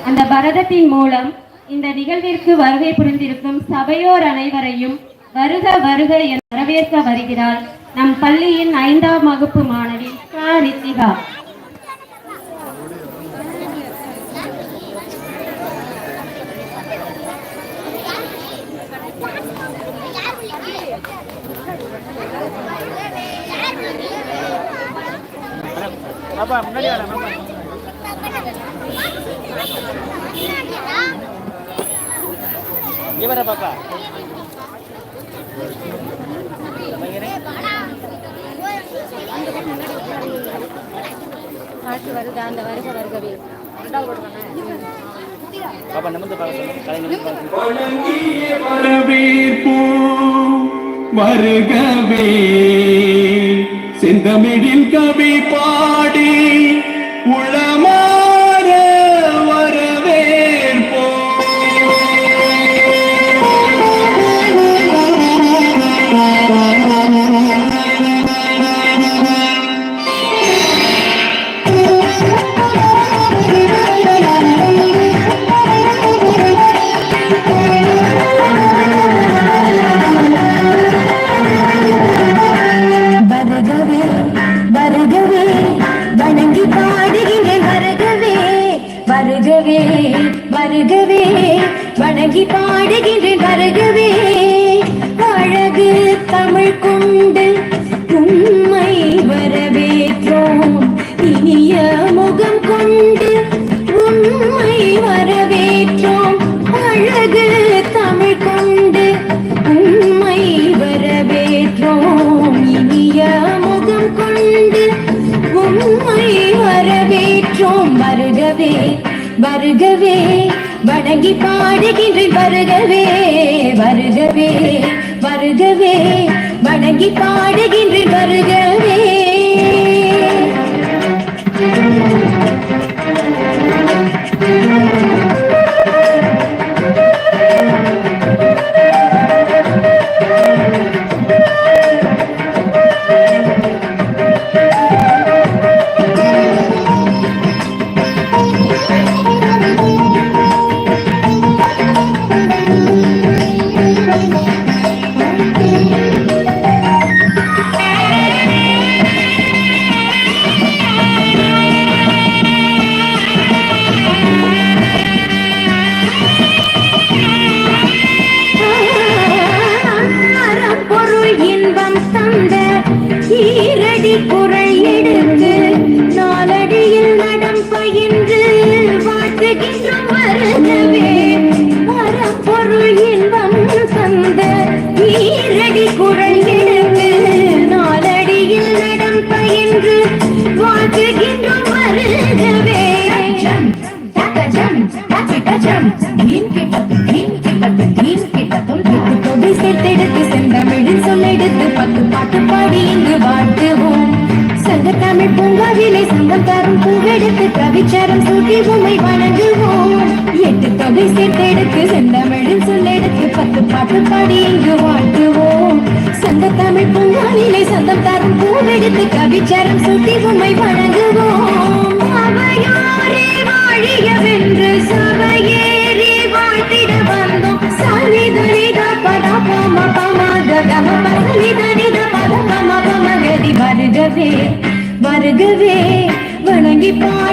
அந்த பரதத்தின் மூலம் இந்த நிகழ்விற்கு வருகை புரிந்திருக்கும் சபையோர் அனைவரையும் வருக வருக என வரவேற்க வருகிறார் நம் பள்ளியின் 5ஆம் வகுப்பு மாணவி ரித்திகா. இவர பாப்பா பாட்டு வருதா அந்த வருக வருகவே பாப்பா நிமிர்ந்து வருகவே செந்தமிழில் கவி பாடி உளமாற வரவேற்போ வருகவே வருகவே வணங்கி பாடுகின்றேன் வருகவே அழகு தமிழ் கொண்டு உண்மை வரவேற்றோம் இனிய முகம் கொண்டு உண்மை வரவேற்றோம் அழகு தமிழ் கொண்டு உண்மை வரவேற்றோம் இனிய முகம் கொண்டு உண்மை வரவேற்றோம் வருகவே வருகவே வணங்கி பாடுகின்றேன் வருகவே வருகவே வருகவே வணங்கி பாடுகின்றேன் வருகவே குரல் எடுத்து நாலடியில் நடம் பயின்று வாழ்த்துகின்றோம் வருகவே வரப்பொருள் இன்பம் தந்த ஈரடி குரல் எடுத்து நாலடியில் நடம் பயின்று வாழ்த்துகின்றோம் வருகவே சேர்த்தெடுத்து செந்தமிழில் சொல்லெடுத்து 10 பாட்டு பாடி இங்கு வாழ்த்துவோம் சங்க தமிழ் பூங்காவிலே சங்கம் தரும் பூவெடுத்து கவிச்சாரம் சூட்டி உண்மை வணங்குவோம் 8 தொகை சேர்த்தெடுத்து செந்தமிழில் சொல்லெடுத்து 10 பாட்டு பாடி இங்கு வாழ்த்துவோம் சங்க தமிழ் பூங்காவிலே சங்கம் தரும் பூவெடுத்து கவிச்சாரம் சூட்டி உண்மை வணங்குவோம் அவையோரே வாழியவென்று சபையேறி வாழ்த்திட வந்தோம் சாலிதனித பதபம பமகதம பலிதனித பதபம பமகதி வருகவே வருகவே வணங்கி பாடு